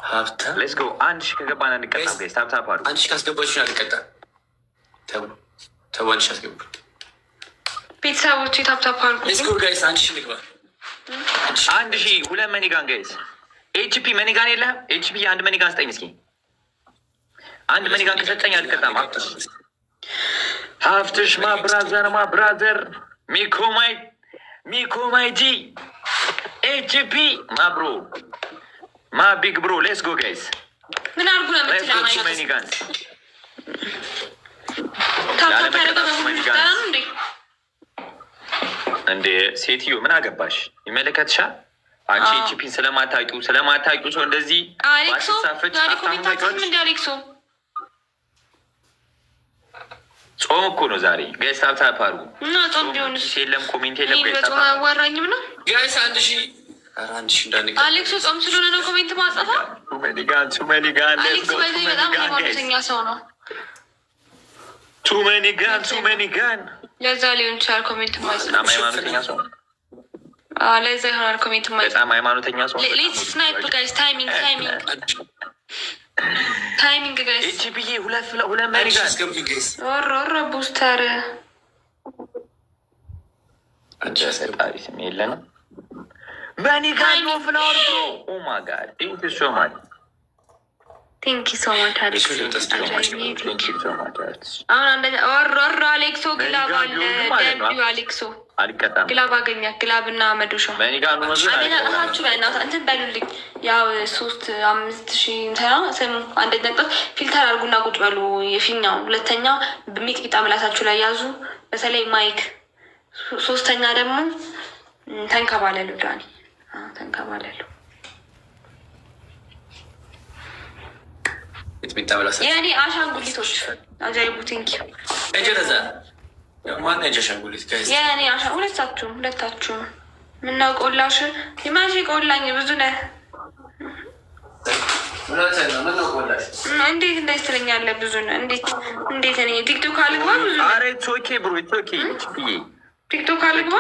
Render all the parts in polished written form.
ሀብታም ሌትስ ጎ። አንድ ሺህ ከገባን አንቀጣም። ጋይስ ታፕታፕ አድርጉ። አንድ ሺህ ካስገባችሁ አልቀጣም። ተው አንድ ሺህ አስገቡ ቤተሰቦች፣ ታፕታፕ አድርጉ። ሌትስ ጎ ጋይስ፣ አንድ ሺህ ንግባ። አንድ ሺህ ሁለት መኒጋን ጋይስ። ኤችፒ መኒጋን የለህም? ኤችፒ አንድ መኒጋን ስጠኝ እስኪ። አንድ መኒጋን ከሰጠኝ አልቀጣም። ሀፍትሽ ማብራዘር ሚኮ ማይ ጂ ኤችፒ ማብሮ ማ ቢግ ብሮ ሌትስ ጎ ጋይስ። ምን አርጉ ነው የምትለው? መኒጋን እንዴ ሴትዮ ምን አገባሽ? ይመለከትሻል። አንቺ ኤችፒን ስለማታውቂው ሰው እንደዚህ ባትሳፈጭ አሌክሶ ጾም እኮ ነው ዛሬ ጋይስ። ታፕታፕ አድርጉ እና ጾም ቢሆንስ የለም ኮሜንት የለም ጋይስ። በጾም አዋራኝም ነው ጋይስ። አንድ ሺህ እንዳንቀ አሌክሶ ጾም ስለሆነ ነው ኮሜንት ማጻፋ። ቱመኒጋን አሌክሶ በጣም ሃይማኖተኛ ሰው ነው። ቱመኒጋን ለዛ ሊሆን ይችላል ኮሜንት ማጻፍ። በጣም ሃይማኖተኛ ሰው ለዛ ይሆናል ኮሜንት ማጻፍ። በጣም ሃይማኖተኛ ሰው። ሌትስ ስናይፕ ጋይስ። ታይሚንግ ጋይስ። ኤችፒዬ ሁለት መኒጋን ኦሮ ቡስተር ሰጣሪ ስም የለንም። መኒጋን ነው ፍላወር ብሮ ኦ ማይ ጋድ ቴንክ ዩ ሶ ማች አሁን አንደኛ ኦሮ አሌክሶ ግላብ አለ ደዱ አሌክሶ አልቀጣም። ግላብ አገኛ ግላብ እና መዶሻ አገኛችሁ ላይ እናት እንትን በሉልኝ። ያው 3-5 እንትና ስሙ አንደኛ ቅጣት ፊልተር አድርጉና ቁጭ በሉ የፊኛው። ሁለተኛ ሚጥሚጣ ምላሳችሁ ላይ ያዙ፣ በተለይ ማይክ። ሶስተኛ ደግሞ ተንከባለሉ። ዳኒ ተንከባለሉ። የእኔ አሻንጉሊቶች አጃይቡ ቲንኪ የእኔ ሁለታችሁም ምነው ቆላሽ የማሽ ቆላኝ ብዙ ነህ። እንዴት እንደዚህ ትለኛለህ? ብዙ ነህ። እንዴት እኔ ቲክቶክ አልግባ? ብዙ ቲክቶክ አልግባ?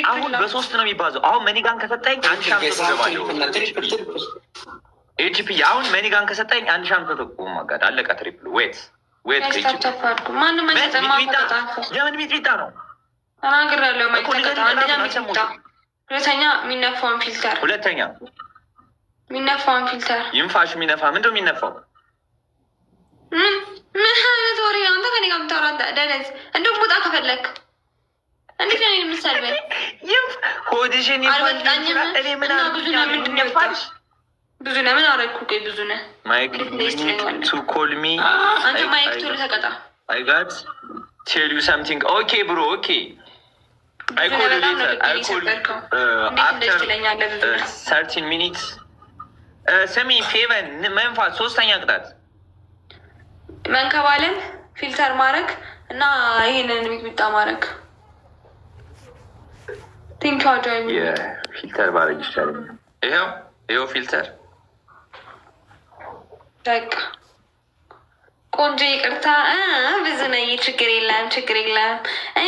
አሁን በሶስት ነው የሚባዘው። አሁን መኒጋን ከሰጠኝ አንድ ሻምቶ ገባለሁ። ኤችፒ አሁን መኒጋን ከሰጠኝ አንድ ሻምቶ ማጋድ አለቃ። ትሪፕል ዌት የምን ሚጥሚጣ ነው? ተናግሬያለሁ። አንደኛ ሚጥሚጣ፣ ሁለተኛ የሚነፋውን ፊልተር፣ ሁለተኛ የሚነፋውን ፊልተር። ይንፋሽ የሚነፋ ምንድነው የሚነፋው? ምን አይነት ወሬ ነው አንተ ከኔ ጋር የምታወራው? ደነዝ እንደውም ቦታ ከፈለክ እንዴት ነው የምትሰልበኝ? ሆድሽን አልወጣኝም። ብዙ ነህ ምን አደረኩ? ቆይ ብዙ ነህ ማይክ ቱ ኮል ሚ አንተ ማይክ ቶሎ ተቀጣ። አይ ጋት ቴል ዩ ሳምቲንግ ኦኬ ብሮ ኦኬ አይ ኮል ዩ አፍተር 13 ሚኒትስ ሰሚ ፌቨን መንፋት። ሶስተኛ ቅጣት መንከባለን፣ ፊልተር ማድረግ እና ይሄንን ሚጥሚጣ ማድረግ። ቲንክ አጆይ ፊልተር ማድረግ ይቻላል። ይሄው ፊልተር በቃ ቆንጆ። ይቅርታ ብዙ ነኝ። ችግር የለም እኔ